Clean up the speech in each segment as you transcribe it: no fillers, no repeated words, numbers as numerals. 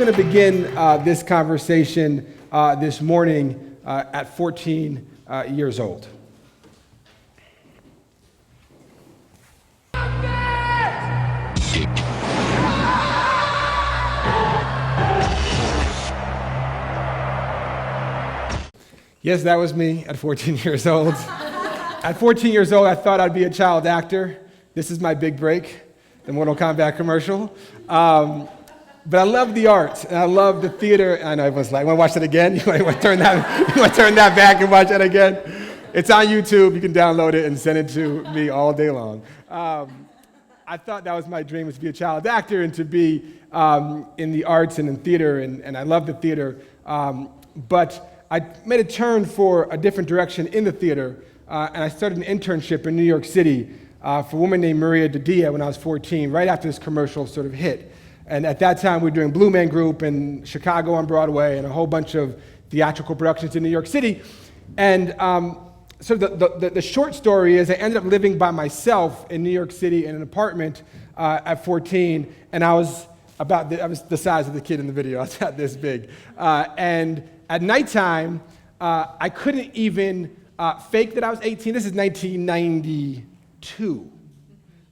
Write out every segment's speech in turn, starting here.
going to begin this conversation this morning at 14 years old. Yes, that was me at 14 years old. At 14 years old, I thought I'd be a child actor. This is my big break, the Mortal Kombat commercial. But I love the arts, and I love the theater. I know everyone's like, want to watch it again? You want to turn that back and watch it again? It's on YouTube. You can download it and send it to me all day long. I thought that was my dream, was to be a child actor and to be in the arts and in theater, and I love the theater. But I made a turn for a different direction in the theater, and I started an internship in New York City for a woman named Maria Didia when I was 14, right after this commercial sort of hit. And at that time, we were doing Blue Man Group in Chicago on Broadway and a whole bunch of theatrical productions in New York City. And so the short story is I ended up living by myself in New York City in an apartment at 14, and I was the size of the kid in the video. I was about this big. And at nighttime, I couldn't even fake that I was 18. This is 1992.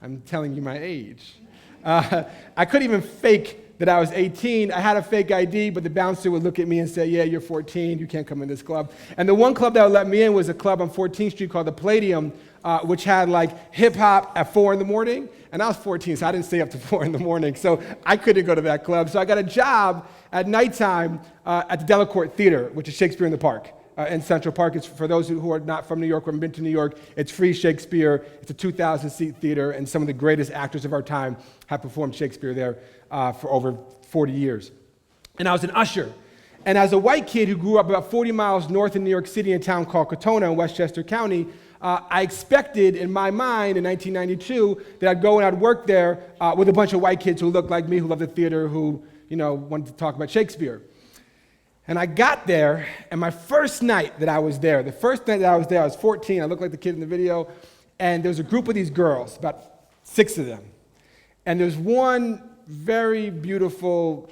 I'm telling you my age. I couldn't even fake that I was 18. I had a fake ID, but the bouncer would look at me and say, yeah, you're 14, you can't come in this club. And the one club that would let me in was a club on 14th Street called the Palladium, which had like hip hop at 4 in the morning. And I was 14, so I didn't stay up to 4 in the morning, so I couldn't go to that club. So I got a job at nighttime at the Delacorte Theater, which is Shakespeare in the Park. In Central Park. It's for those who are not from New York or haven't been to New York, it's free Shakespeare. It's a 2,000-seat theater, and some of the greatest actors of our time have performed Shakespeare there for over 40 years. And I was an usher. And as a white kid who grew up about 40 miles north of New York City in a town called Katona in Westchester County, I expected in my mind in 1992 that I'd go and I'd work there with a bunch of white kids who looked like me, who loved the theater, who wanted to talk about Shakespeare. And I got there, and my first night that I was there, I was 14, I looked like the kid in the video, and there was a group of these girls, about 6 of them. And there's one very beautiful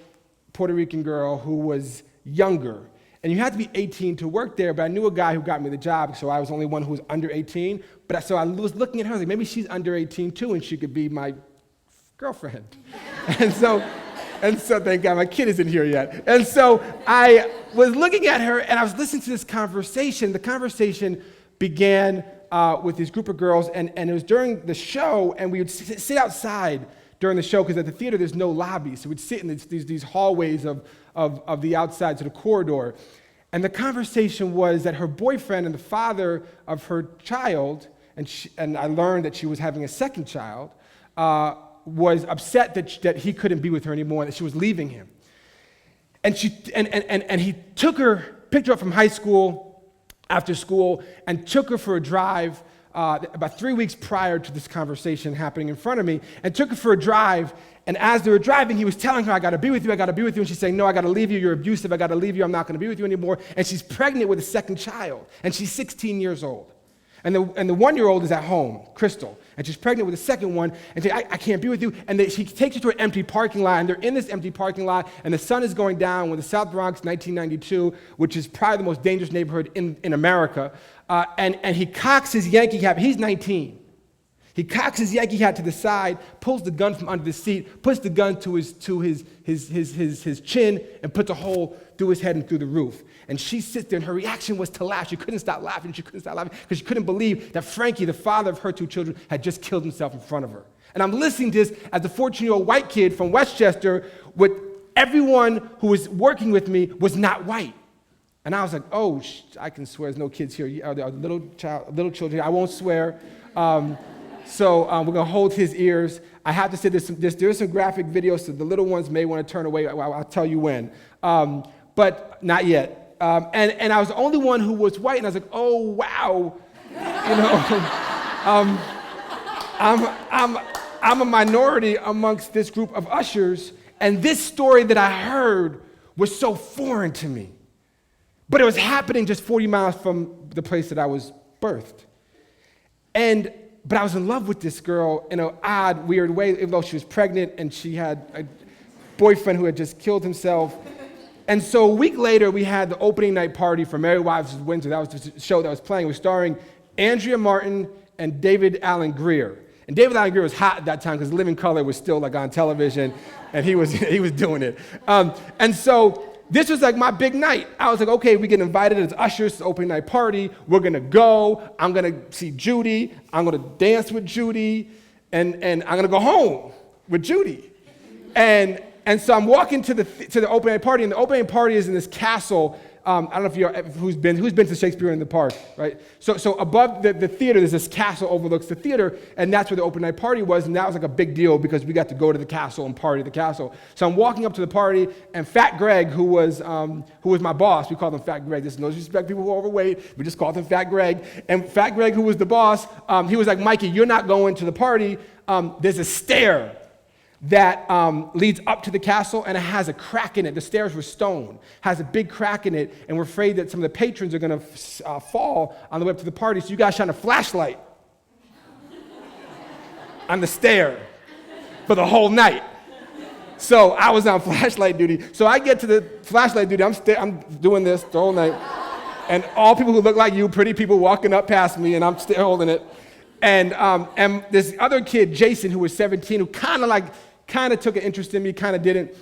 Puerto Rican girl who was younger. And you had to be 18 to work there, but I knew a guy who got me the job, so I was the only one who was under 18. So I was looking at her, like, maybe she's under 18 too, and she could be my girlfriend. And so, thank God, my kid isn't here yet. And so I was looking at her, and I was listening to this conversation. The conversation began with this group of girls, and it was during the show, and we would sit outside during the show, because at the theater, there's no lobby. So we'd sit in these hallways of the outside to the corridor. And the conversation was that her boyfriend and the father of her child, and I learned that she was having a second child, was upset that he couldn't be with her anymore, and that she was leaving him. And he picked her up from high school, after school, and took her for a drive about 3 weeks prior to this conversation happening in front of me, and took her for a drive, and as they were driving, he was telling her, I gotta be with you, and she's saying, no, I gotta leave you, you're abusive, I gotta leave you, I'm not gonna be with you anymore, and she's pregnant with a second child, and she's 16 years old. And the 1-year-old is at home, Crystal, and she's pregnant with a second one, and she says, I can't be with you. And she takes her to an empty parking lot, and they're in this empty parking lot, and the sun is going down when the South Bronx, 1992, which is probably the most dangerous neighborhood in America, and he cocks his Yankee hat. He's 19. He cocks his Yankee hat to the side, pulls the gun from under the seat, puts the gun to his chin, and puts a hole through his head and through the roof. And she sits there, and her reaction was to laugh. She couldn't stop laughing because she couldn't believe that Frankie, the father of her 2 children, had just killed himself in front of her. And I'm listening to this as a 14-year-old white kid from Westchester, with everyone who was working with me was not white. And I was like, oh, I can swear, there's no kids here. There are little children. I won't swear. So we're going to hold his ears. I have to say there's some graphic videos, so the little ones may want to turn away. I'll tell you when. But not yet. And I was the only one who was white, and I was like, oh, wow. I'm a minority amongst this group of ushers, and this story that I heard was so foreign to me. But it was happening just 40 miles from the place that I was birthed. But I was in love with this girl in an odd, weird way, even though she was pregnant and she had boyfriend who had just killed himself. And so a week later, we had the opening night party for Merry Wives of Windsor. That was the show that was playing. It was starring Andrea Martin and David Alan Grier. And David Alan Grier was hot at that time because Living Color was still like on television, and he was doing it. And so this was like my big night. I was like, okay, we get invited as ushers to the opening night party. We're gonna go. I'm gonna see Judy. I'm gonna dance with Judy, and I'm gonna go home with Judy. And so I'm walking to the opening night party, and the opening party is in this castle. I don't know if who's been to Shakespeare in the Park, right? So above the theater, there's this castle overlooks the theater, and that's where the open night party was, and that was like a big deal because we got to go to the castle and party at the castle. So I'm walking up to the party, and Fat Greg, who was my boss, we called him Fat Greg. This is no disrespect to people who are overweight. We just called him Fat Greg. And Fat Greg, who was the boss, he was like, Mikey, you're not going to the party. There's a stair that leads up to the castle, and it has a crack in it. The stairs were stone, has a big crack in it, and we're afraid that some of the patrons are going to fall on the way up to the party, so you guys shine a flashlight on the stair for the whole night. So I was on flashlight duty. So I get to the flashlight duty, I'm doing this the whole night, and all people who look like you, pretty people walking up past me, and I'm still holding it. And this other kid, Jason, who was 17, who kind of took an interest in me, kind of didn't.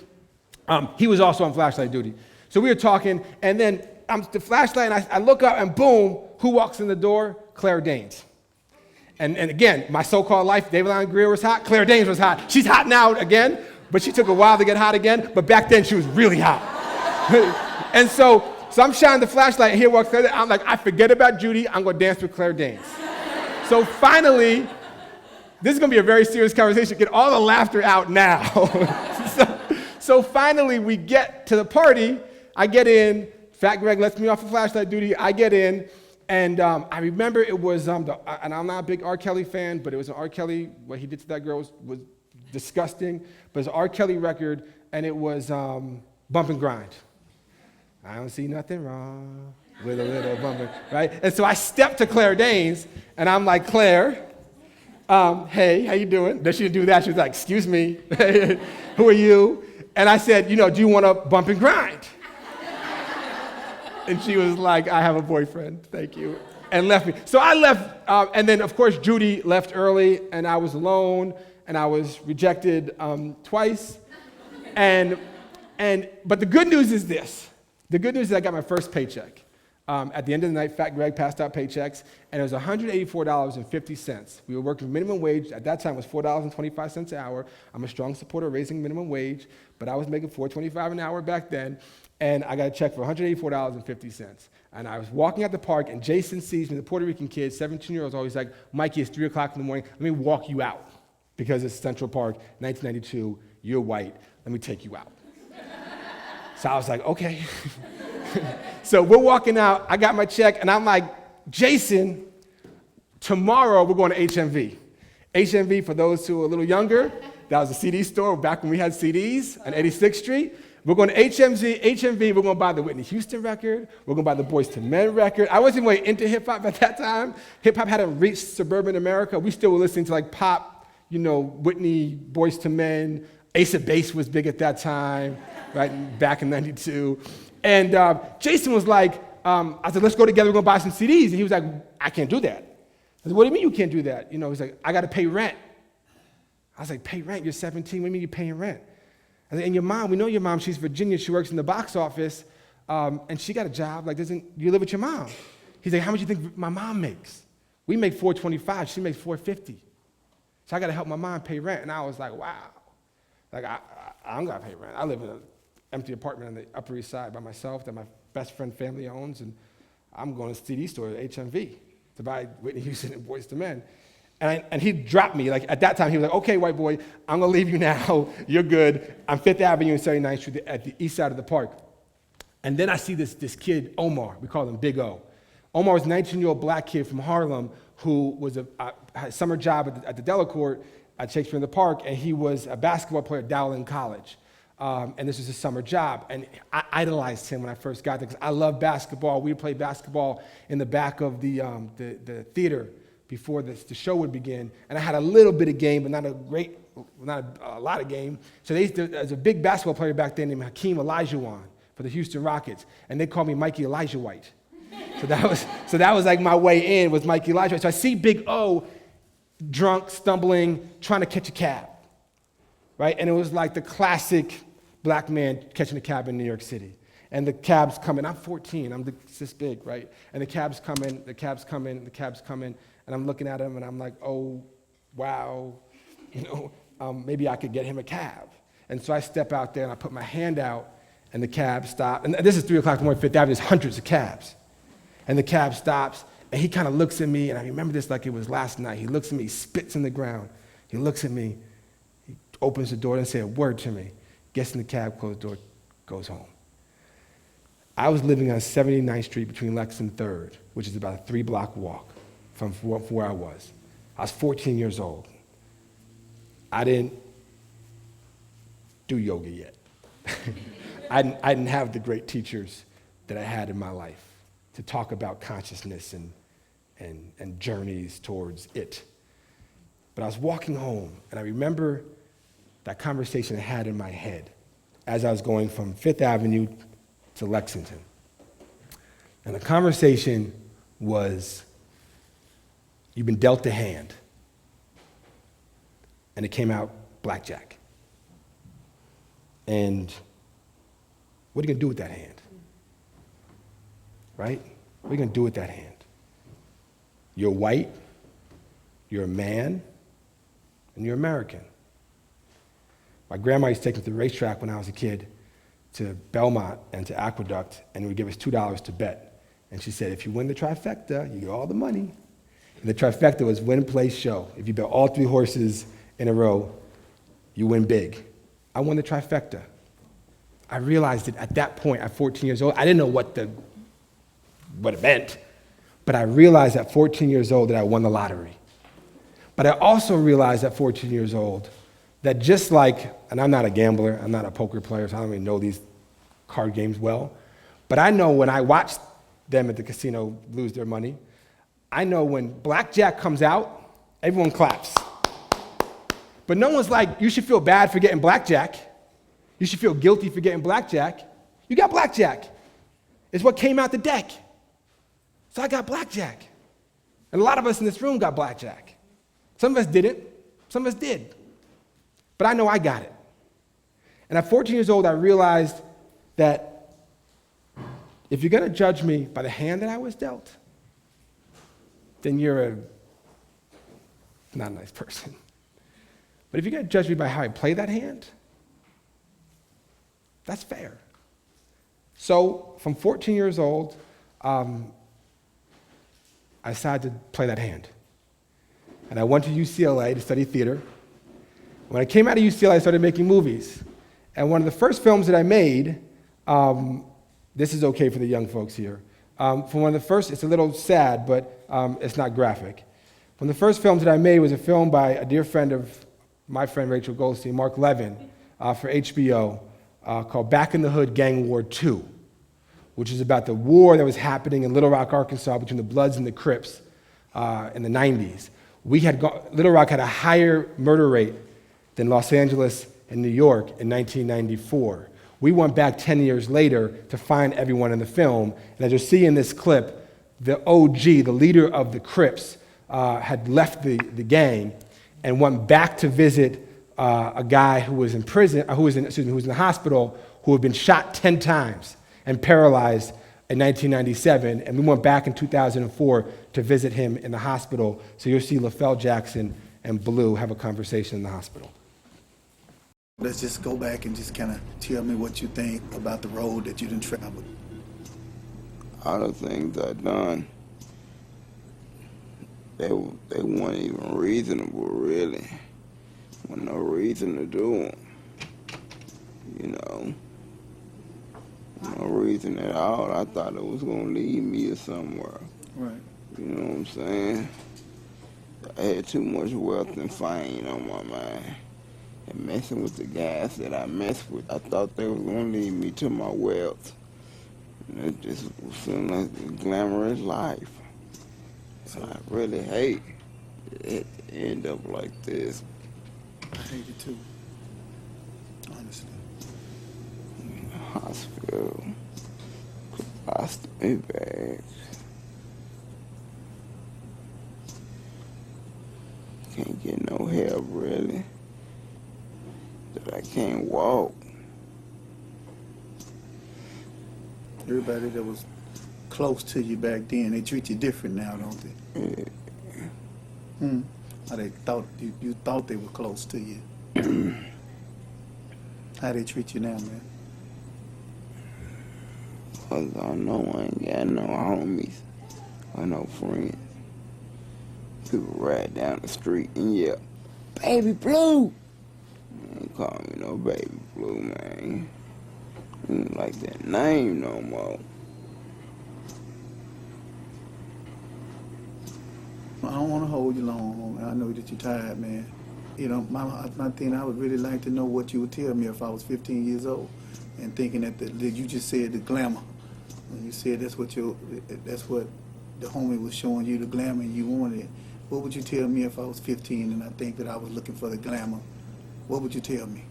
He was also on flashlight duty. So we were talking, and then the flashlight, and I look up, and boom, who walks in the door? Claire Danes. And again, my so-called life, David Alan Grier was hot, Claire Danes was hot. She's hot now again, but she took a while to get hot again, but back then she was really hot. And so I'm shining the flashlight, and here walks Claire Danes. I'm like, I forget about Judy, I'm gonna dance with Claire Danes. So finally, this is going to be a very serious conversation. Get all the laughter out now. so finally, we get to the party. I get in. Fat Greg lets me off of flashlight duty. I get in. And I remember it was, and I'm not a big R. Kelly fan, but it was an R. Kelly, what he did to that girl was disgusting. But it's an R. Kelly record, and it was Bump and Grind. I don't see nothing wrong with a little bump, right? And so I stepped to Claire Danes, and I'm like, Claire, hey, how you doing? Then she didn't do that. She was like, excuse me, who are you? And I said, do you want to bump and grind? And she was like, I have a boyfriend, thank you, and left me. So I left, and then of course Judy left early, and I was alone, and I was rejected twice. But the good news is this. The good news is I got my first paycheck. At the end of the night, Fat Greg passed out paychecks, and it was $184.50. We were working minimum wage. At that time, it was $4.25 an hour. I'm a strong supporter of raising minimum wage, but I was making $4.25 an hour back then, and I got a check for $184.50. And I was walking out the park, and Jason sees me, the Puerto Rican kid, 17-year-old, always like, Mikey, it's 3 o'clock in the morning. Let me walk you out, because it's Central Park, 1992. You're white. Let me take you out. So I was like, okay. So we're walking out, I got my check, and I'm like, Jason, tomorrow we're going to HMV. HMV, for those who are a little younger, that was a CD store back when we had CDs on 86th Street. We're going to HMV, we're going to buy the Whitney Houston record, we're going to buy the Boyz II Men record. I wasn't really into hip-hop at that time. Hip-hop hadn't reached suburban America. We still were listening to like pop, Whitney, Boyz II Men. Ace of Base was big at that time, right, back in 92. And Jason was like, I said, let's go together, we're gonna buy some CDs. And he was like, I can't do that. I said, what do you mean you can't do that? He's like, I gotta pay rent. I was like, pay rent? You're 17, what do you mean you're paying rent? I said, and your mom, we know your mom, she's Virginia, she works in the box office, and she got a job, you live with your mom? He's like, how much do you think my mom makes? We make $425, she makes $450. So I gotta help my mom pay rent. And I was like, wow. I don't gotta pay rent. I live in an empty apartment on the Upper East Side by myself that my best friend family owns, and I'm going to the CD store at HMV to buy Whitney Houston and Boyz II Men. And he dropped me. At that time, he was like, okay, white boy, I'm gonna leave you now. You're good. I'm 5th Avenue and 79th Street at the east side of the park. And then I see this kid, Omar. We call him Big O. Omar was a 19-year-old black kid from Harlem who was had a summer job at the Delacorte at Shakespeare in the Park, and he was a basketball player at Dowling College. And this was his summer job. And I idolized him when I first got there because I loved basketball. We would play basketball in the back of the theater before the show would begin, and I had a little bit of game, but not a lot of game. So there's a big basketball player back then named Hakeem Olajuwon for the Houston Rockets, and they called me Mikey Elijah White. So that was like my way in, was Mikey Elijah White. So I see Big O drunk, stumbling, trying to catch a cab, right? And it was like the classic black man catching a cab in New York City. And the cab's coming. I'm 14. I'm this big, right? And the cab's coming, and I'm looking at him, and I'm like, oh, wow, maybe I could get him a cab. And so I step out there, and I put my hand out, and the cab stopped. And this is 3 o'clock in the morning, Fifth Avenue. There's hundreds of cabs. And the cab stops, and he kind of looks at me, and I remember this like it was last night. He looks at me, he spits in the ground. He looks at me, he opens the door, and says a word to me, gets in the cab, closes the door, goes home. I was living on 79th Street between Lex and 3rd, which is about a 3-block walk from where I was. I was 14 years old. I didn't do yoga yet. I didn't have the great teachers that I had in my life to talk about consciousness and journeys towards it. But I was walking home, and I remember that conversation I had in my head as I was going from Fifth Avenue to Lexington. And the conversation was, you've been dealt a hand, and it came out blackjack. And what are you gonna do with that hand? Right? What are you gonna do with that hand? You're white, you're a man, and you're American. My grandma used to take me to the racetrack when I was a kid, to Belmont and to Aqueduct, and would give us $2 to bet. And she said, if you win the trifecta, you get all the money. And the trifecta was win, play, show. If you bet all 3 horses in a row, you win big. I won the trifecta. I realized it at that point, at 14 years old. I didn't know what it meant, but I realized at 14 years old that I won the lottery. But I also realized at 14 years old that just like, and I'm not a gambler, I'm not a poker player, so I don't even know these card games well, but I know when I watch them at the casino lose their money, I know when blackjack comes out, everyone claps. But no one's like, you should feel bad for getting blackjack. You should feel guilty for getting blackjack. You got blackjack. It's what came out the deck. So I got blackjack. And a lot of us in this room got blackjack. Some of us didn't, some of us did. But I know I got it. And at 14 years old, I realized that if you're gonna judge me by the hand that I was dealt, then you're not a nice person. But if you're gonna judge me by how I play that hand, that's fair. So from 14 years old, I decided to play that hand. And I went to UCLA to study theater. When I came out of UCLA, I started making movies. And one of the first films that I made, this is okay for the young folks here. For one of the first, it's a little sad, but it's not graphic. One of the first films that I made was a film by a dear friend of my friend Rachel Goldstein, Mark Levin, for HBO, called Back in the Hood Gang War II, which is about the war that was happening in Little Rock, Arkansas between the Bloods and the Crips in the 90s. Little Rock had a higher murder rate than Los Angeles and New York in 1994. We went back 10 years later to find everyone in the film, and as you see in this clip, the OG, the leader of the Crips, had left the gang and went back to visit a guy who was in prison, who was in the hospital, who had been shot 10 times and paralyzed in 1997, and we went back in 2004 to visit him in the hospital. So you'll see LaFell Jackson and Blue have a conversation in the hospital. Let's just go back and just kind of tell me what you think about the road that you done traveled. All the things I done, they weren't even reasonable, really. With no reason to do them, you know. No reason at all. I thought it was gonna lead me to somewhere. Right. You know what I'm saying? I had too much wealth and fame on my mind. And messing with the guys that I messed with, I thought they was gonna lead me to my wealth. And it just seemed like a glamorous life. So I really hate it end up like this. I hate it too. Honestly. Hospital. Ostomy bag. Can't get no help really. That I can't walk. Everybody that was close to you back then, they treat you different now, don't they? Yeah. How they thought you thought they were close to you. How they treat you now, man? 'Cause I know I ain't got no homies or no friends. People ride down the street and yell, "Baby Blue!" Ain't call me no Baby Blue, man. Ain't like that name no more. I don't want to hold you long, homie. I know that you're tired, man. You know, my thing, I would really like to know what you would tell me if I was 15 years old and thinking that you just said the glamour. When you said that's what the homie was showing you, the glamour, and you wanted it. What would you tell me if I was 15 and I think that I was looking for the glamour? What would you tell me?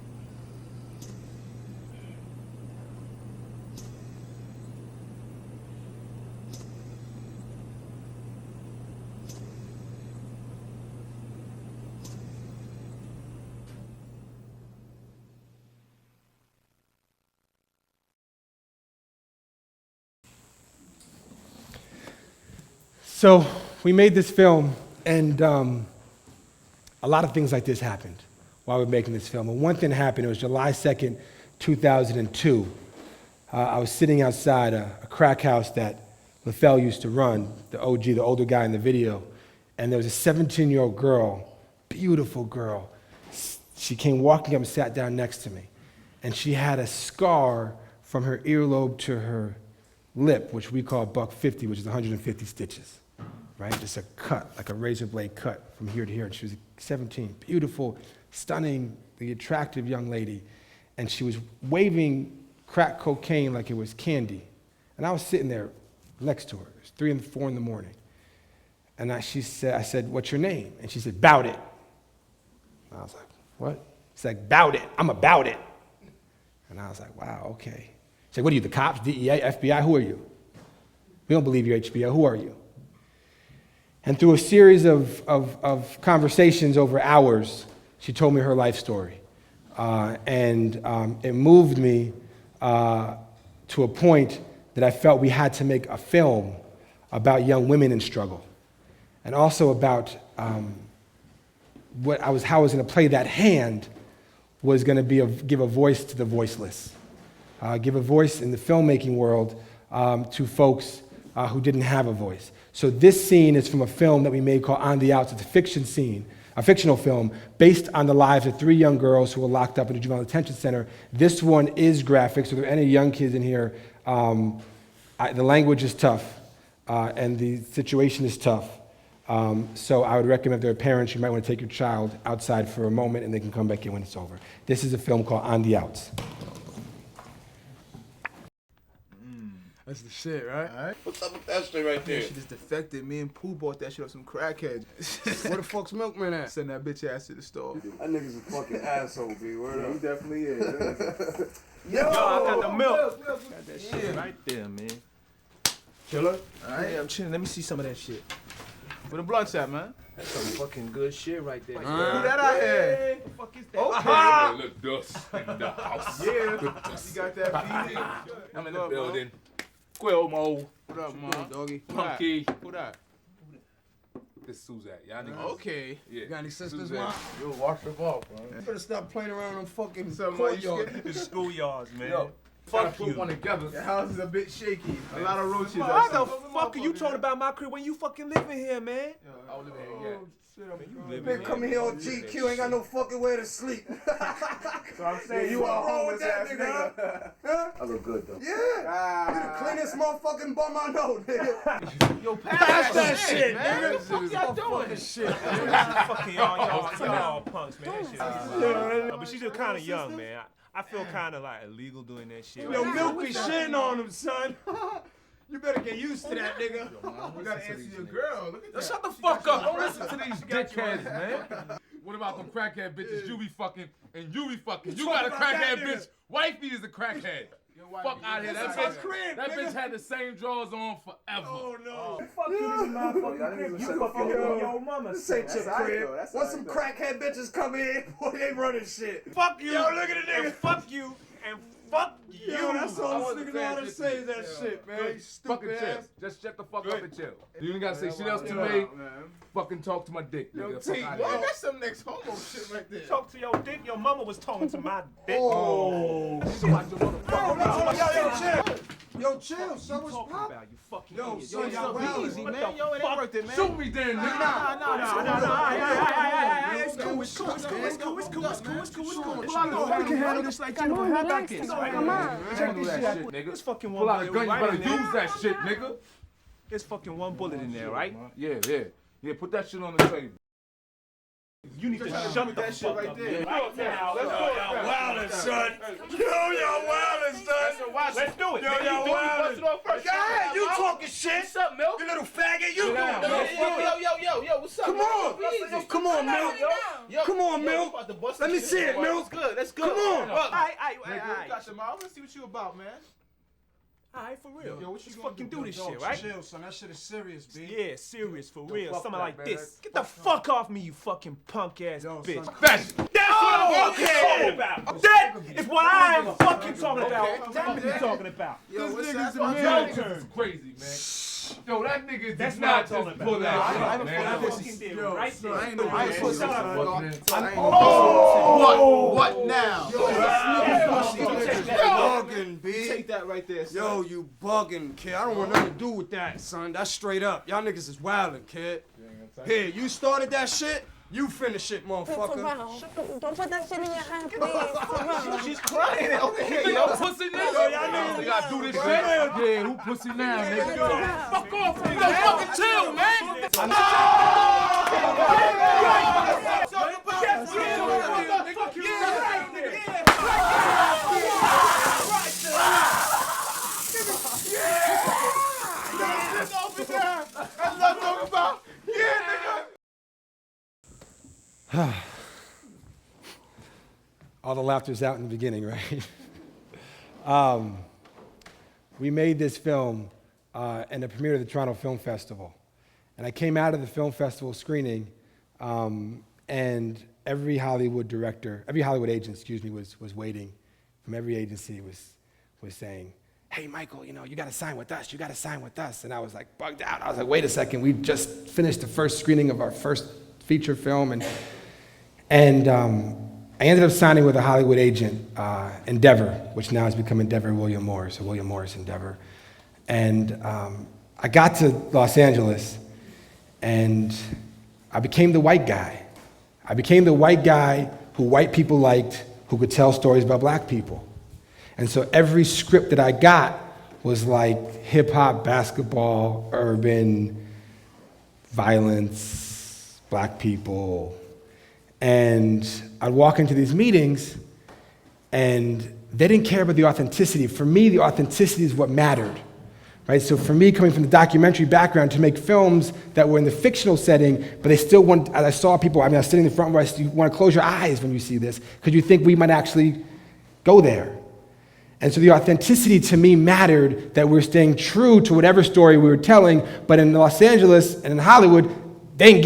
So we made this film, and a lot of things like this happened while we were making this film. And one thing happened, it was July 2nd, 2002. I was sitting outside a crack house that LaFell used to run, the OG, the older guy in the video, and there was a 17-year-old girl, beautiful girl. She came walking up and sat down next to me, and she had a scar from her earlobe to her lip, which we call buck 50, which is 150 stitches, right? Just a cut, like a razor blade cut from here to here. And she was 17, beautiful, stunning, the attractive young lady. And she was waving crack cocaine like it was candy. And I was sitting there next to her. It was 3 and 4 in the morning. And I said, "What's your name?" And she said, "Bout it." And I was like, "What?" She's like, "Bout it. I'm about it." And I was like, "Wow, okay." She's like, "What are you, the cops, DEA, FBI? Who are you? We don't believe you're HBO. Who are you?" And through a series of conversations over hours, she told me her life story. And it moved me to a point that I felt we had to make a film about young women in struggle, and also about how I was going to play that hand was going to give a voice to the voiceless, give a voice in the filmmaking world to folks who didn't have a voice. So this scene is from a film that we made called On the Outs. It's a fictional film based on the lives of 3 young girls who were locked up in a juvenile detention center. This one is graphic, so if there are any young kids in here, the language is tough, and the situation is tough. So I would recommend if there are parents, you might want to take your child outside for a moment and they can come back in when it's over. This is a film called On the Outs. That's the shit, right? All right. What's up with that shit right there? She just defected. Me and Pooh bought that shit off some crackheads. Where the fuck's Milkman at? Send that bitch ass to the store. That nigga's a fucking asshole, B. Word up. He definitely is. Yo, I got the milk. Got that shit right there, man. Killer? Alright, yeah, I'm chilling. Let me see some of that shit. Where the blunts at, man? That's some fucking good shit right there. Who that out here? What the fuck is that? Okay. Look, dust in the house. Yeah, you got that beat. I'm in the building. Quilmo, What up, man? Doggy. Punky. Who that? This is Suzette. Y'all niggas. Okay. Yeah. Got any sisters, Suzette. man? Yo, wash your off, man. You better stop playing around them fucking Something courtyard. The schoolyards, man. Yo, Fuck put you. one together. The house is a bit shaky. A lot of roaches. Why the fuck are you talking about my crib when you fucking living here, man? I live here, yeah. Man, coming here on GQ, ain't got no fucking way to sleep. So I'm saying you are wrong with that nigga. Huh? I look good though. Yeah. You the cleanest motherfucking bum I know, nigga. Yo, pass that shit, man. nigga. What the fuck y'all doing? Shit. Fucking y'all punks, man. That shit. But she's just kind of young, man. I feel kind of like illegal doing that shit. Yo, Milk be shitting on him, son. You better get used to that, nigga. You gotta answer your girl. Look at that. Shut the fuck up. Don't listen to these dickheads, man. What about them crackhead bitches you be fucking and you be fucking? You got a crackhead bitch. Wifey is a crackhead. Fuck out here. That bitch had the same drawers on forever. Oh no. Fuck you, this is my fucking You fucking your mama. This ain't your crib. Once some crackhead bitches come in, boy, they running shit. Fuck you. Yo, look at the nigga. And fuck you. And fuck you. Yo, that's all this nigga know how to say is that shit, man. You Fucking stupid chill. ass. Just shut the fuck up and chill. You ain't gotta say shit else to me. Fucking talk to my dick, nigga. Fuck out Boy, here. that's some next homo shit right there. Talk to your dick. Your mama was talking to my dick. Oh. Yo, chill, son. What's Talking poppin'? about you fucking Yo, idiot. son, y'all wildin'. Easy, man. Yo, it ain't worth it, man. Shoot me then, nigga. No. It's cool. It's cool. We can handle this like you know. How about this? Come on. Handle that shit, nigga. It's fucking Pull one out a bullet gun, you right in better there. use that shit, nigga. It's fucking one bullet in there, right? Yeah, yeah. Yeah, put that shit on the table. You need to shut that shit right there. Right now, let's go. Y'all wildin', son. Yo, y'all wildin', son. Let's do it. Yo, y'all wildin'. Go ahead, you talking shit. What's up, Milk? You little faggot, you down, doing Yo, what's up? Come on. Easy. Come on, Milk. Yo, Come on, yo, Milk. we about to bust Let this me shit, see it, boy. Milk. That's good. Come on. Look, Aight. got your mouth. Let's see what you about, man. Alright, for real. Yo, what you Let's gonna fucking do? do this shit, right? Chill, son. That shit is serious, B. Yeah, serious, for real. fuck Something that, like man. this. Get the fuck off me, you fucking punk ass bitch. son. Fashion. That's what I'm talking about. That is what I'm fucking talking about. What you talking about? Yo, what's Niggas that? is crazy, man. Yo, that nigga That's did not not what I'm just talking pull about. that I shit, man. fucking did right there. I ain't no I ain't put Shut up, What now? Bugging, B. Take that right there, son. Yo, you bugging, kid. I don't want nothing to do with that, son. That's straight up. Y'all niggas is wildin', kid. Here, you started that shit. You finish it, motherfucker. Don't put that shit in your hand, please. She's crying over here, yo. Pussy nigga. We gotta do this shit. Yeah, who pussy now, nigga? Fuck off, nigga. Yo, fucking chill, man. All the laughter's out in the beginning, right? We made this film in the premiere of the Toronto Film Festival. And I came out of the film festival screening, and every Hollywood agent, was waiting. From every agency was saying, hey, Michael, you gotta sign with us, And I was like bugged out. I was like, wait a second, we just finished the first screening of our first feature film, and I ended up signing with a Hollywood agent, Endeavor, which now has become Endeavor William Morris, or William Morris Endeavor. And I got to Los Angeles, and I became the white guy. I became the white guy who white people liked, who could tell stories about black people. And so every script that I got was like hip-hop, basketball, urban, violence, black people. And I'd walk into these meetings, and they didn't care about the authenticity. For me, the authenticity is what mattered, right? So for me, coming from the documentary background, to make films that were in the fictional setting, but they still want, as I saw people, I was sitting in the front where you want to close your eyes when you see this, because you think we might actually go there. And so the authenticity to me mattered, that we're staying true to whatever story we were telling, but in Los Angeles and in Hollywood, they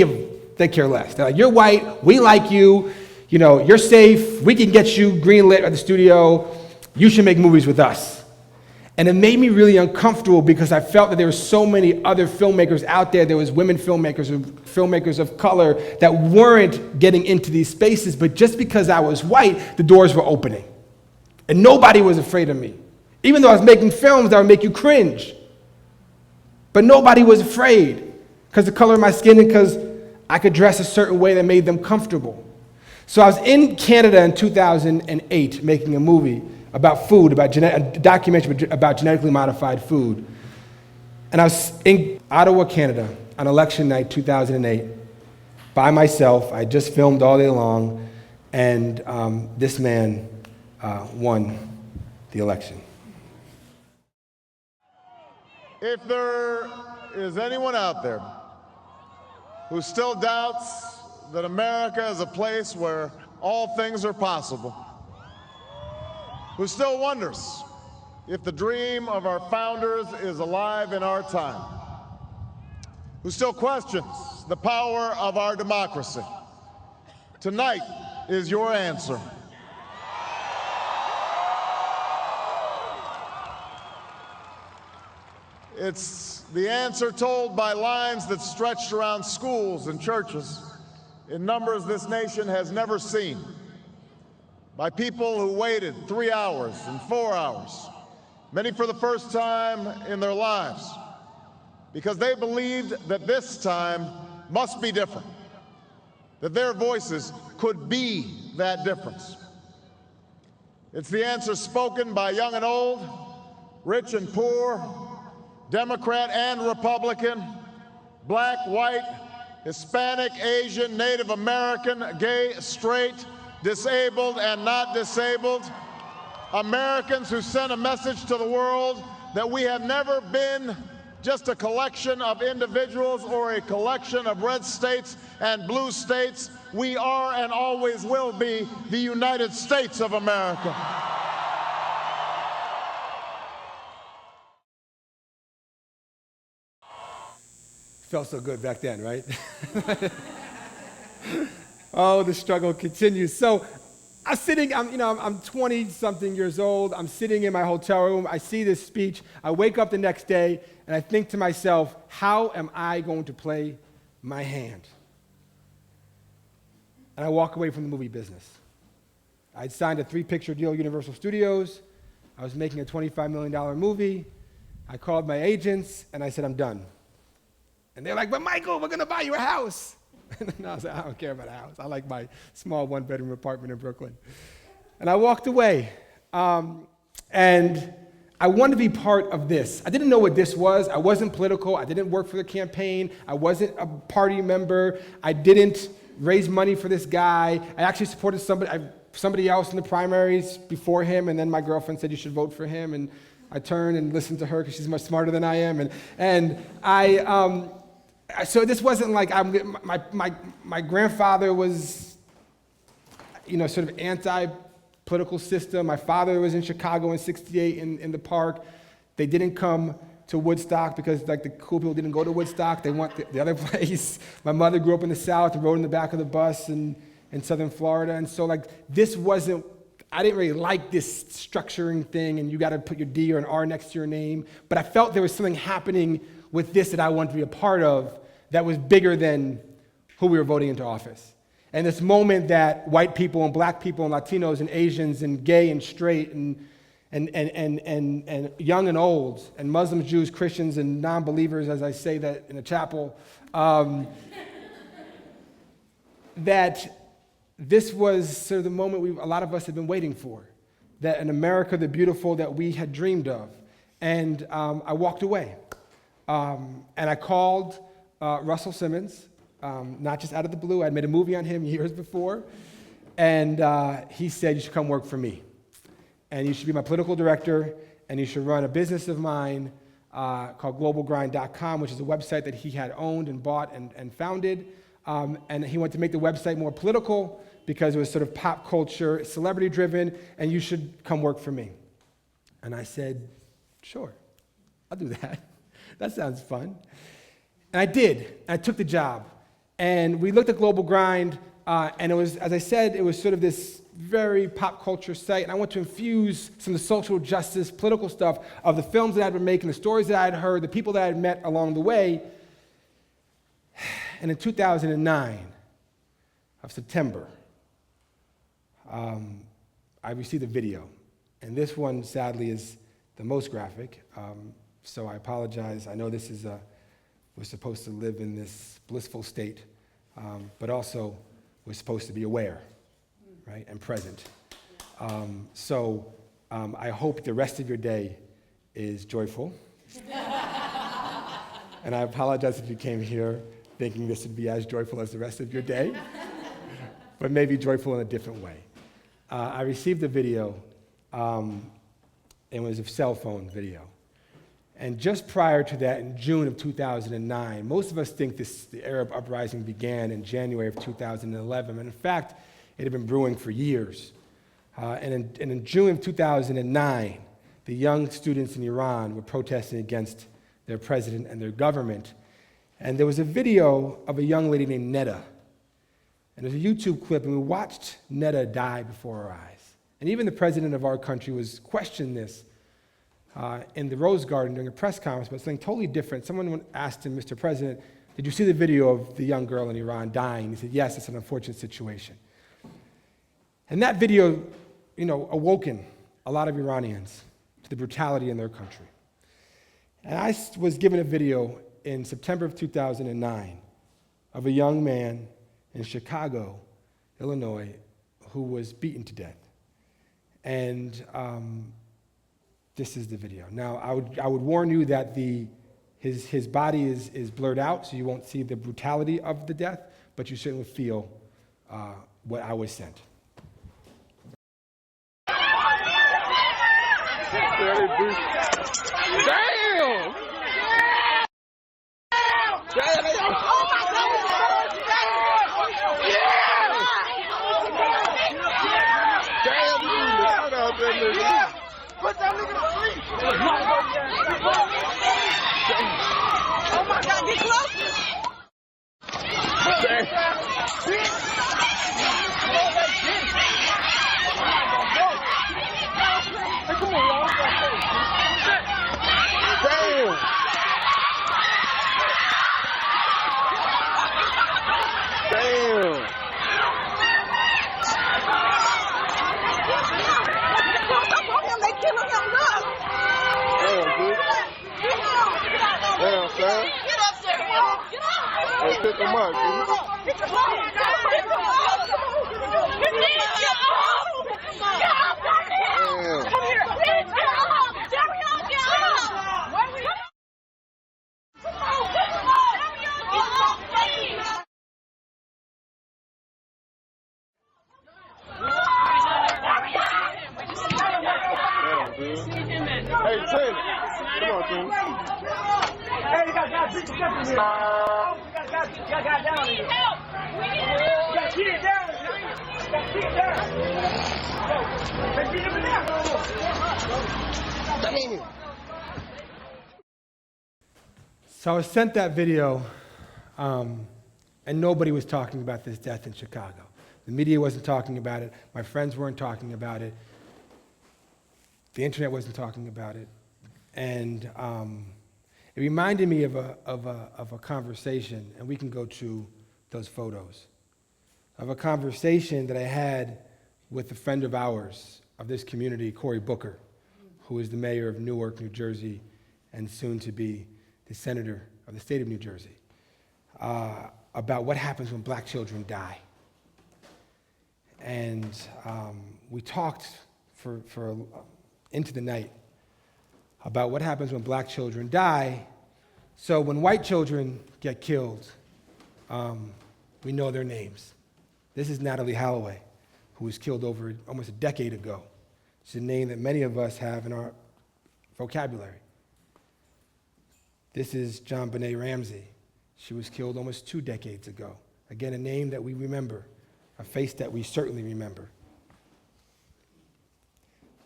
care less. They're like, you're white, we like you, you're safe, we can get you greenlit at the studio, you should make movies with us. And it made me really uncomfortable because I felt that there were so many other filmmakers out there. There was women filmmakers or filmmakers of color that weren't getting into these spaces, but just because I was white, the doors were opening. And nobody was afraid of me. Even though I was making films that would make you cringe. But nobody was afraid because of the color of my skin and because I could dress a certain way that made them comfortable. So I was in Canada in 2008 making a movie about food, a documentary about genetically modified food. And I was in Ottawa, Canada on election night 2008 by myself. I just filmed all day long, and this man won the election. If there is anyone out there who still doubts that America is a place where all things are possible, who still wonders if the dream of our founders is alive in our time, who still questions the power of our democracy, tonight is your answer. It's the answer told by lines that stretched around schools and churches in numbers this nation has never seen, by people who waited 3 hours and 4 hours, many for the first time in their lives, because they believed that this time must be different, that their voices could be that difference. It's the answer spoken by young and old, rich and poor, Democrat and Republican, black, white, Hispanic, Asian, Native American, gay, straight, disabled and not disabled, Americans who sent a message to the world that we have never been just a collection of individuals or a collection of red states and blue states. We are and always will be the United States of America. Felt so good back then, right? Oh, the struggle continues. So I'm sitting, I'm 20-something years old. I'm sitting in my hotel room. I see this speech. I wake up the next day, and I think to myself, how am I going to play my hand? And I walk away from the movie business. I'd signed a 3-picture deal with Universal Studios. I was making a $25 million movie. I called my agents, and I said, I'm done. And they're like, but Michael, we're going to buy you a house. And I was like, I don't care about a house. I like my small 1-bedroom apartment in Brooklyn. And I walked away. And I wanted to be part of this. I didn't know what this was. I wasn't political. I didn't work for the campaign. I wasn't a party member. I didn't raise money for this guy. I actually supported somebody else in the primaries before him, and then my girlfriend said you should vote for him. And I turned and listened to her because she's much smarter than I am. So this wasn't like my grandfather was, sort of anti-political system. My father was in Chicago in '68 in the park. They didn't come to Woodstock because the cool people didn't go to Woodstock. They went the other place. My mother grew up in the South and rode in the back of the bus in Southern Florida. And so this wasn't, I didn't really like this structuring thing and you got to put your D or an R next to your name. But I felt there was something happening with this that I wanted to be a part of that was bigger than who we were voting into office. And this moment that white people and black people and Latinos and Asians and gay and straight and young and old and Muslims, Jews, Christians, and non-believers, as I say that in a chapel, that this was sort of the moment a lot of us had been waiting for, that an America the beautiful that we had dreamed of. And I walked away. And I called Russell Simmons, not just out of the blue. I'd made a movie on him years before. And he said, you should come work for me. And you should be my political director, and you should run a business of mine called globalgrind.com, which is a website that he had owned and bought and founded. And he wanted to make the website more political because it was sort of pop culture, celebrity-driven, and you should come work for me. And I said, sure, I'll do that. That sounds fun. And I did. I took the job. And we looked at Global Grind, and it was, as I said, it was sort of this very pop culture site. And I wanted to infuse some of the social justice, political stuff of the films that I'd been making, the stories that I'd heard, the people that I'd met along the way. And in 2009 of September, I received a video. And this one, sadly, is the most graphic. So I apologize. I know this is we're supposed to live in this blissful state, but also we're supposed to be aware, right, and present. So I hope the rest of your day is joyful. And I apologize if you came here thinking this would be as joyful as the rest of your day, but maybe joyful in a different way. I received a video, it was a cell phone video. And just prior to that, in June of 2009, most of us think the Arab uprising began in January of 2011, and in fact, it had been brewing for years. And in June of 2009, the young students in Iran were protesting against their president and their government. And there was a video of a young lady named Neda. And there's a YouTube clip, and we watched Neda die before our eyes. And even the president of our country was questioning this in the Rose Garden during a press conference, but something totally different. Someone asked him, Mr. President, did you see the video of the young girl in Iran dying? He said, yes, it's an unfortunate situation. And that video, awoken a lot of Iranians to the brutality in their country. And I was given a video in September of 2009 of a young man in Chicago, Illinois, who was beaten to death. And this is the video. Now, I would warn you that his body is blurred out, so you won't see the brutality of the death, but you certainly feel what I was sent. Damn! Put that nigga to sleep! Oh my God, get closer! Pick him up, dude. Hey, Taylor. Come on, Taylor. Hey, you got beat the fucking here. Got down here. We need help. You got kids down here. You got kids down. Let's beat him down. So I was sent that video, and nobody was talking about this death in Chicago. The media wasn't talking about it. My friends weren't talking about it. The internet wasn't talking about it. And it reminded me of a conversation, and we can go to those photos, of a conversation that I had with a friend of ours, of this community, Cory Booker, who is the mayor of Newark, New Jersey, and soon to be the senator of the state of New Jersey, about what happens when black children die. And we talked for into the night about what happens when black children die. So when white children get killed, we know their names. This is Natalie Holloway, who was killed over almost a decade ago. It's a name that many of us have in our vocabulary. This is John Benet Ramsey. She was killed almost 2 decades ago. Again, a name that we remember, a face that we certainly remember.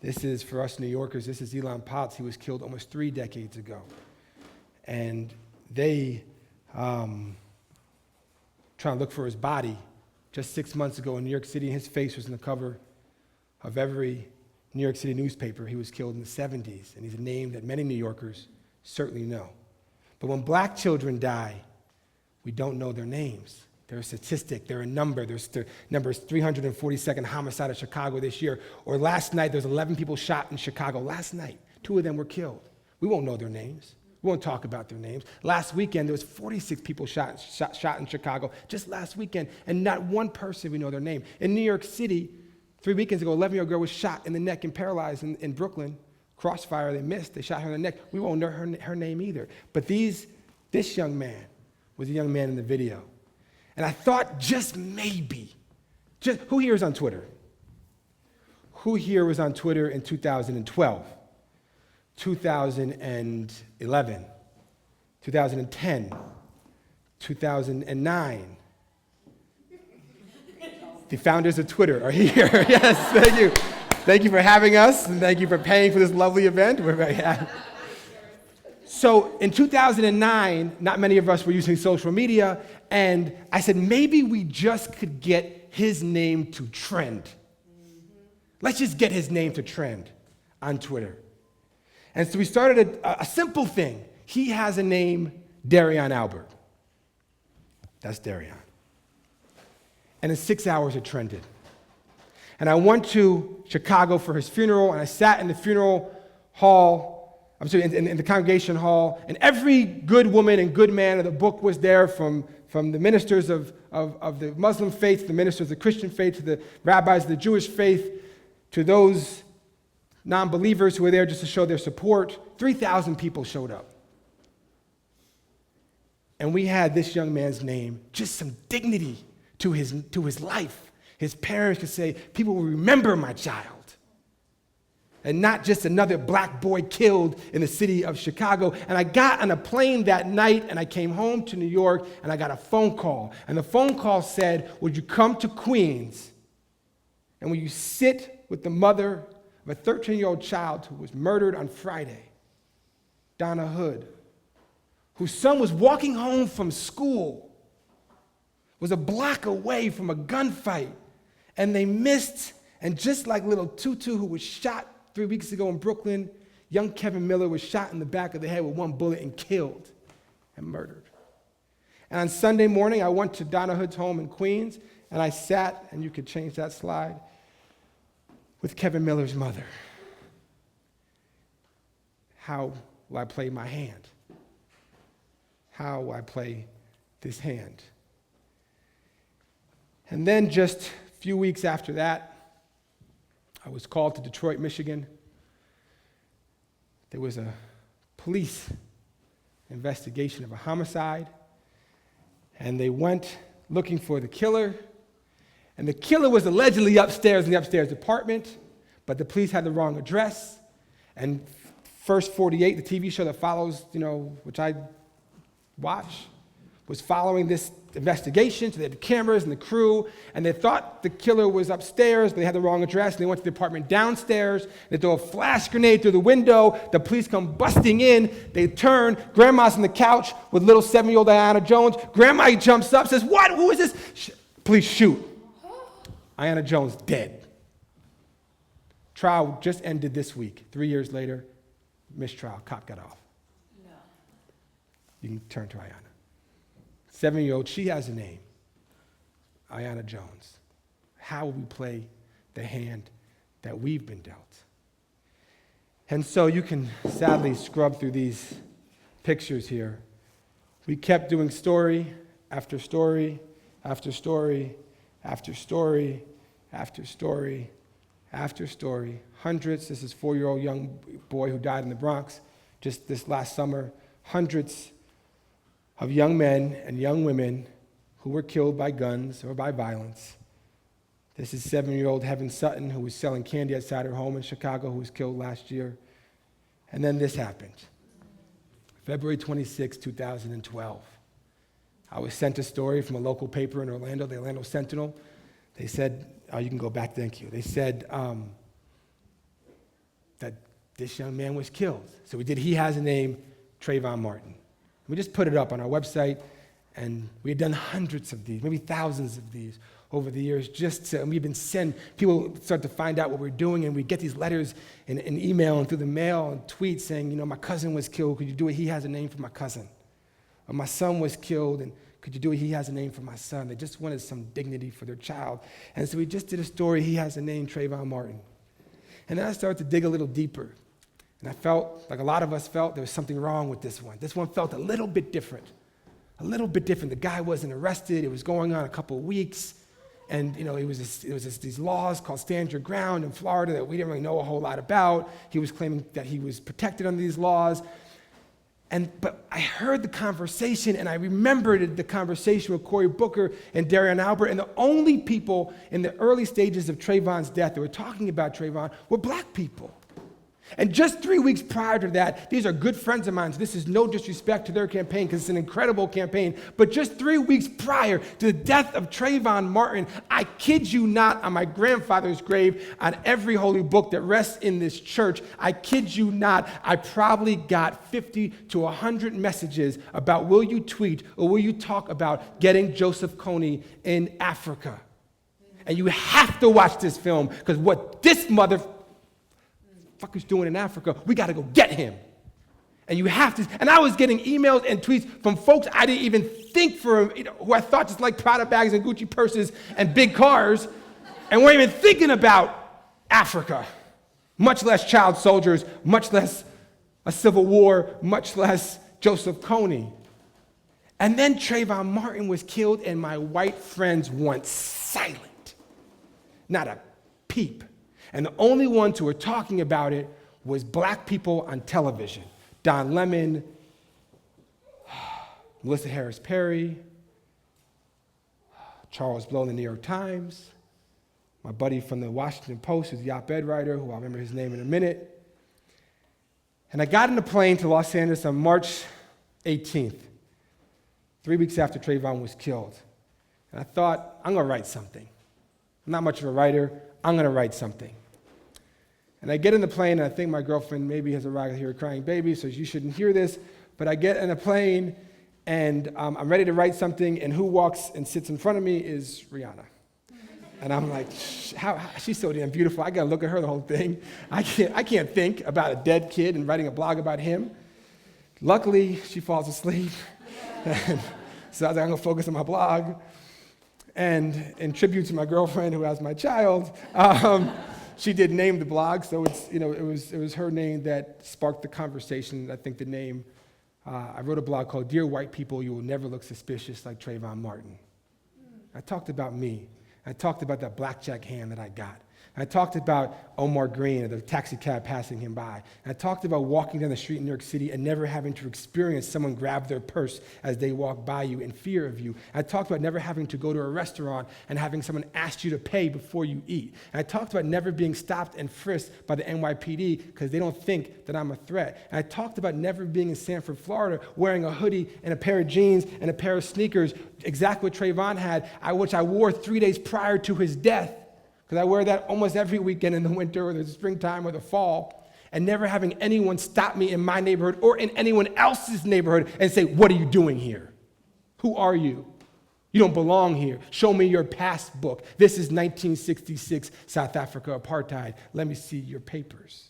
This is, for us New Yorkers, this is Elon Potts. He was killed almost 3 decades ago. And they trying to look for his body. Just 6 months ago in New York City, his face was on the cover of every New York City newspaper. He was killed in the 70s, and he's a name that many New Yorkers certainly know. But when black children die, we don't know their names. They're a statistic, they're a number. The number is 342nd homicide of Chicago this year. Or last night, there's 11 people shot in Chicago. Last night, 2 of them were killed. We won't know their names. We won't talk about their names. Last weekend, there was 46 people shot in Chicago, just last weekend, and not one person we know their name. In New York City, 3 weekends ago, 11-year-old girl was shot in the neck and paralyzed in Brooklyn. Crossfire, they missed. They shot her in the neck. We won't know her name either. But this young man was a young man in the video. And I thought just maybe, who here is on Twitter? Who here was on Twitter in 2012 2011, 2010, 2009. The founders of Twitter are here. Yes, thank you. Thank you for having us, and thank you for paying for this lovely event. We're very happy. So in 2009, not many of us were using social media, and I said, maybe we just could get his name to trend. Let's just get his name to trend on Twitter. And so we started a simple thing. He has a name, Darion Albert. That's Darion. And in 6 hours, it trended. And I went to Chicago for his funeral, and I sat in the funeral hall, in the congregation hall, and every good woman and good man of the book was there, from the ministers of the Muslim faith, to the ministers of the Christian faith, to the rabbis of the Jewish faith, to those non-believers who were there just to show their support. 3,000 people showed up. And we had this young man's name, just some dignity to his life. His parents could say, people will remember my child. And not just another black boy killed in the city of Chicago. And I got on a plane that night, and I came home to New York, and I got a phone call. And the phone call said, would you come to Queens, and will you sit with the mother of a 13-year-old child who was murdered on Friday, Donna Hood, whose son was walking home from school, was a block away from a gunfight, and they missed, and just like little Tutu, who was shot 3 weeks ago in Brooklyn, young Kevin Miller was shot in the back of the head with one bullet and killed and murdered. And on Sunday morning, I went to Donna Hood's home in Queens, and I sat, and you could change that slide, with Kevin Miller's mother. How will I play my hand? How will I play this hand? And then just a few weeks after that, I was called to Detroit, Michigan. There was a police investigation of a homicide, and they went looking for the killer. And the killer was allegedly upstairs in the upstairs apartment, but the police had the wrong address. And First 48, the TV show that follows, which I watch, was following this investigation. So they had the cameras and the crew, and they thought the killer was upstairs, but they had the wrong address, and they went to the apartment downstairs. They throw a flash grenade through the window. The police come busting in. They turn. Grandma's on the couch with little 7-year-old Ayanna Jones. Grandma jumps up, says, "What? Who is this?" Police shoot. Ayanna Jones dead. Trial just ended this week. 3 years later, mistrial. Cop got off. No. You can turn to Ayanna. 7-year-old, she has a name, Ayanna Jones. How will we play the hand that we've been dealt? And so you can sadly scrub through these pictures here. We kept doing story after story after story after story after story after story. Hundreds, this is a 4-year-old young boy who died in the Bronx just this last summer. Hundreds of young men and young women who were killed by guns or by violence. This is 7-year-old Heaven Sutton, who was selling candy outside her home in Chicago, who was killed last year. And then this happened. February 26, 2012. I was sent a story from a local paper in Orlando, the Orlando Sentinel. They said, you can go back, thank you. They said that this young man was killed. So he has a name, Trayvon Martin. We just put it up on our website, and we had done hundreds of these, maybe thousands of these over the years, and we've been people start to find out what we're doing, and we get these letters in email and through the mail and tweets saying, my cousin was killed, could you do it? He has a name for my cousin. Or my son was killed, and could you do it? He has a name for my son. They just wanted some dignity for their child. And so we just did a story, he has a name, Trayvon Martin. And then I started to dig a little deeper. And I felt, like a lot of us felt, there was something wrong with this one. This one felt a little bit different. A little bit different. The guy wasn't arrested. It was going on a couple of weeks. And, it was these laws called Stand Your Ground in Florida that we didn't really know a whole lot about. He was claiming that he was protected under these laws. But I heard the conversation, and I remembered the conversation with Cory Booker and Darion Albert, and the only people in the early stages of Trayvon's death that were talking about Trayvon were black people. And just 3 weeks prior to that, these are good friends of mine, so this is no disrespect to their campaign because it's an incredible campaign, but just 3 weeks prior to the death of Trayvon Martin, I kid you not, on my grandfather's grave, on every holy book that rests in this church, I kid you not, I probably got 50 to 100 messages about will you tweet or will you talk about getting Joseph Kony in Africa. And you have to watch this film because what this motherfucker's doing in Africa, we got to go get him. And you have to, and I was getting emails and tweets from folks I didn't even think for, who I thought just like Prada bags and Gucci purses and big cars, and weren't even thinking about Africa, much less child soldiers, much less a civil war, much less Joseph Kony. And then Trayvon Martin was killed, and my white friends went silent. Not a peep. And the only ones who were talking about it was black people on television. Don Lemon, Melissa Harris Perry, Charles Blow in the New York Times, my buddy from the Washington Post, who's the op-ed writer, who I'll remember his name in a minute. And I got in a plane to Los Angeles on March 18th, 3 weeks after Trayvon was killed. And I thought, I'm gonna write something. I'm not much of a writer, I'm gonna write something. And I get in the plane, and I think my girlfriend maybe has arrived to hear a crying baby, so you shouldn't hear this, but I get in a plane, and I'm ready to write something, and who walks and sits in front of me is Rihanna. And I'm like, she's so damn beautiful, I gotta look at her the whole thing. I can't think about a dead kid and writing a blog about him. Luckily, she falls asleep, so I was like, I'm gonna focus on my blog. And in tribute to my girlfriend who has my child, she did name the blog, so it's, it was her name that sparked the conversation. I think the name, I wrote a blog called Dear White People, You Will Never Look Suspicious Like Trayvon Martin. I talked about me. I talked about that blackjack hand that I got. I talked about Omar Green and the taxi cab passing him by. I talked about walking down the street in New York City and never having to experience someone grab their purse as they walk by you in fear of you. I talked about never having to go to a restaurant and having someone ask you to pay before you eat. And I talked about never being stopped and frisked by the NYPD because they don't think that I'm a threat. And I talked about never being in Sanford, Florida, wearing a hoodie and a pair of jeans and a pair of sneakers, exactly what Trayvon had, which I wore 3 days prior to his death. Because I wear that almost every weekend in the winter or the springtime or the fall, and never having anyone stop me in my neighborhood or in anyone else's neighborhood and say, what are you doing here? Who are you? You don't belong here. Show me your passbook. This is 1966 South Africa apartheid. Let me see your papers.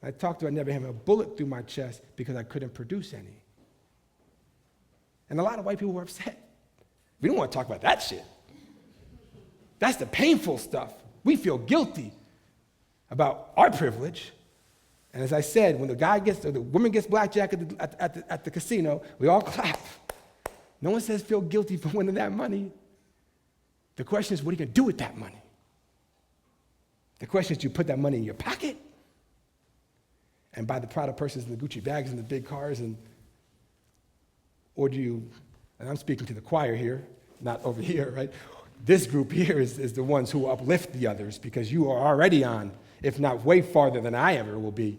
I talked about never having a bullet through my chest because I couldn't produce any. And a lot of white people were upset. We don't want to talk about that shit. That's the painful stuff. We feel guilty about our privilege. And as I said, when the woman gets blackjack at the casino, we all clap. No one says feel guilty for winning that money. The question is, what are you going to do with that money? The question is, do you put that money in your pocket and buy the Prada purses and the Gucci bags and the big cars, or do you, and I'm speaking to the choir here, not over here, right? This group here is the ones who uplift the others because you are already on, if not way farther than I ever will be,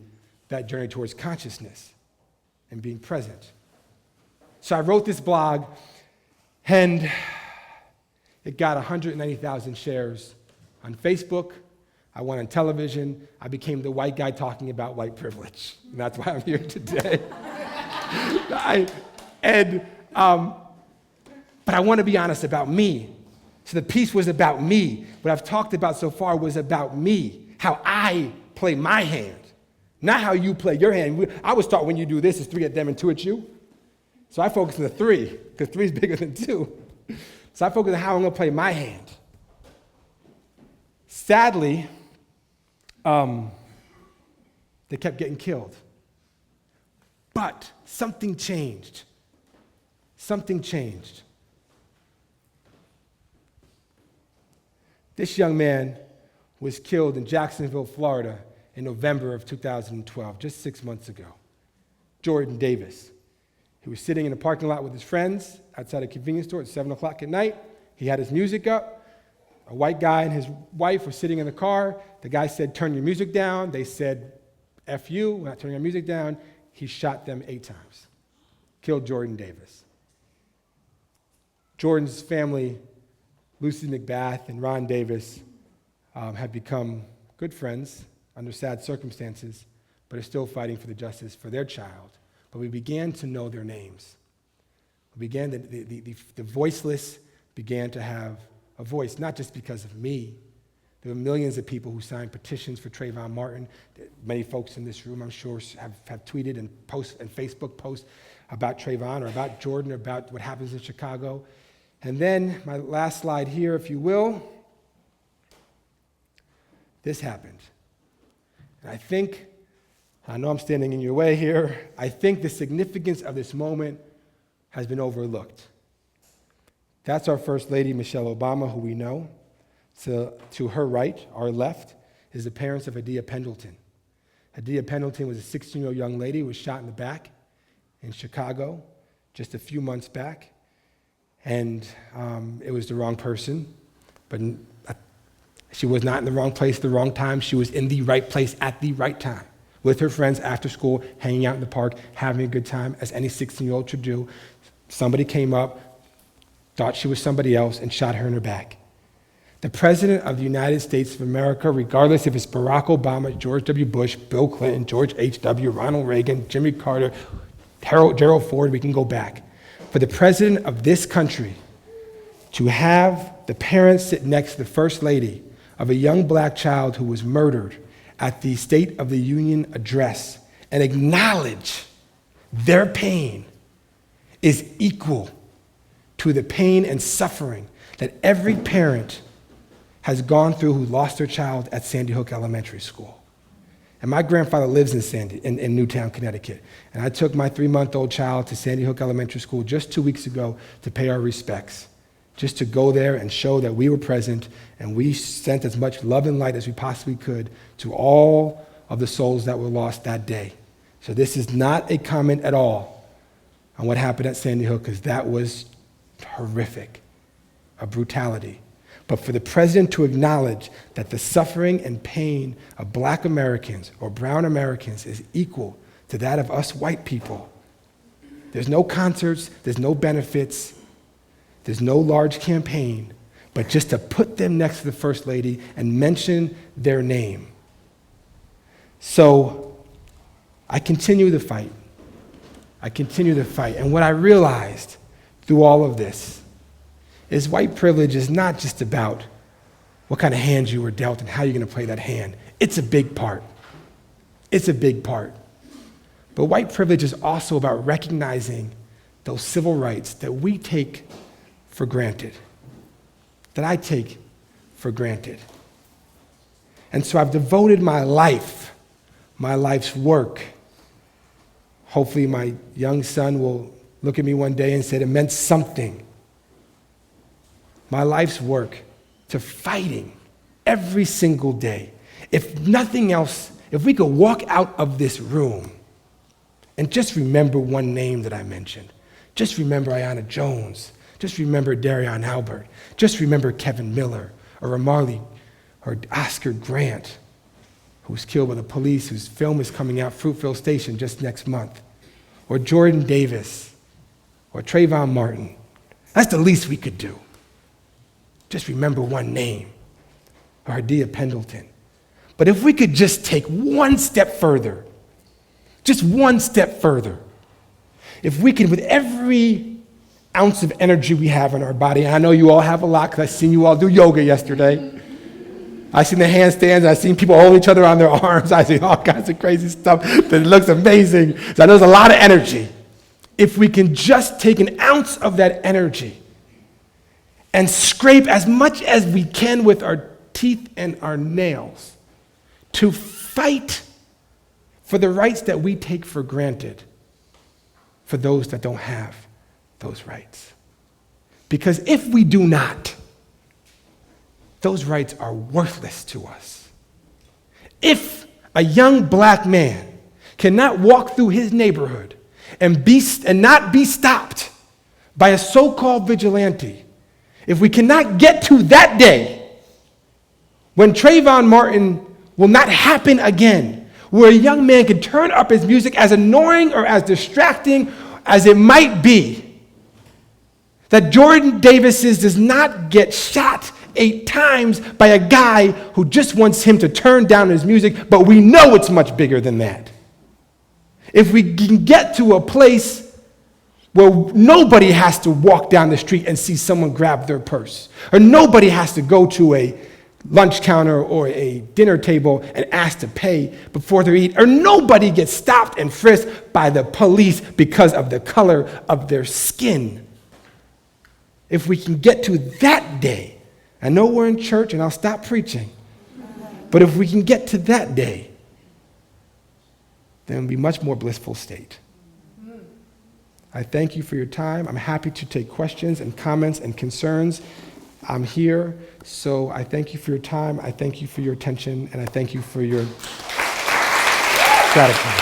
that journey towards consciousness and being present. So I wrote this blog, and it got 190,000 shares on Facebook. I went on television. I became the white guy talking about white privilege. And that's why I'm here today. But I want to be honest about me. So the piece was about me. What I've talked about so far was about me, how I play my hand, not how you play your hand. I was taught when you do this, it's 3 at them and 2 at you. So I focus on the 3, because 3 is bigger than 2. So I focus on how I'm going to play my hand. Sadly, they kept getting killed. But something changed. Something changed. This young man was killed in Jacksonville, Florida in November of 2012, just 6 months ago. Jordan Davis. He was sitting in a parking lot with his friends outside a convenience store at 7 o'clock at night. He had his music up. A white guy and his wife were sitting in the car. The guy said, turn your music down. They said, F you, we're not turning our music down. He shot them 8 times. Killed Jordan Davis. Jordan's family, Lucy McBath and Ron Davis, have become good friends under sad circumstances, but are still fighting for the justice for their child. But we began to know their names. We began the voiceless began to have a voice, not just because of me. There were millions of people who signed petitions for Trayvon Martin. Many folks in this room, I'm sure, have tweeted and Facebook posts about Trayvon or about Jordan or about what happens in Chicago. And then, my last slide here, if you will, this happened. And I know I'm standing in your way here, I think the significance of this moment has been overlooked. That's our First Lady, Michelle Obama, who we know. To her right, our left, is the parents of Adia Pendleton. Adia Pendleton was a 16-year-old young lady who was shot in the back in Chicago just a few months back. And it was the wrong person, but she was not in the wrong place at the wrong time. She was in the right place at the right time with her friends after school, hanging out in the park, having a good time, as any 16-year-old should do. Somebody came up, thought she was somebody else, and shot her in her back. The President of the United States of America, regardless if it's Barack Obama, George W. Bush, Bill Clinton, George H.W., Ronald Reagan, Jimmy Carter, Gerald Ford, we can go back. For the President of this country to have the parents sit next to the First Lady of a young black child who was murdered at the State of the Union address and acknowledge their pain is equal to the pain and suffering that every parent has gone through who lost their child at Sandy Hook Elementary School. And my grandfather lives in Newtown, Connecticut. And I took my 3-month-old child to Sandy Hook Elementary School just 2 weeks ago to pay our respects, just to go there and show that we were present and we sent as much love and light as we possibly could to all of the souls that were lost that day. So this is not a comment at all on what happened at Sandy Hook, because that was horrific, a brutality. But for the president to acknowledge that the suffering and pain of black Americans or brown Americans is equal to that of us white people. There's no concerts, there's no benefits, there's no large campaign, but just to put them next to the First Lady and mention their name. So I continue the fight. And what I realized through all of this is white privilege is not just about what kind of hand you were dealt and how you're going to play that hand. It's a big part. But white privilege is also about recognizing those civil rights that we take for granted, that I take for granted. And so I've devoted my life's work. Hopefully my young son will look at me one day and say it meant something. My life's work to fighting every single day. If nothing else, if we could walk out of this room and just remember one name that I mentioned, just remember Ayanna Jones, just remember Darion Albert, just remember Kevin Miller or Ramarley or Oscar Grant, who was killed by the police, whose film is coming out, Fruitville Station, just next month, or Jordan Davis or Trayvon Martin. That's the least we could do. Just remember one name, or Adia Pendleton. But if we could just take one step further, just one step further, if we could, with every ounce of energy we have in our body, and I know you all have a lot because I seen you all do yoga yesterday. I seen the handstands, I seen people hold each other on their arms, I seen all kinds of crazy stuff that looks amazing. So I know there's a lot of energy. If we can just take an ounce of that energy and scrape as much as we can with our teeth and our nails to fight for the rights that we take for granted for those that don't have those rights. Because if we do not, those rights are worthless to us. If a young black man cannot walk through his neighborhood and not be stopped by a so-called vigilante, if we cannot get to that day when Trayvon Martin will not happen again, where a young man can turn up his music, as annoying or as distracting as it might be, that Jordan Davis's does not get shot 8 times by a guy who just wants him to turn down his music, but we know it's much bigger than that. If we can get to a place where nobody has to walk down the street and see someone grab their purse, or nobody has to go to a lunch counter or a dinner table and ask to pay before they eat, or nobody gets stopped and frisked by the police because of the color of their skin. If we can get to that day, I know we're in church and I'll stop preaching, but if we can get to that day, then it'll be a much more blissful state. I thank you for your time. I'm happy to take questions and comments and concerns. I'm here, so I thank you for your time, I thank you for your attention, and I thank you for your gratitude.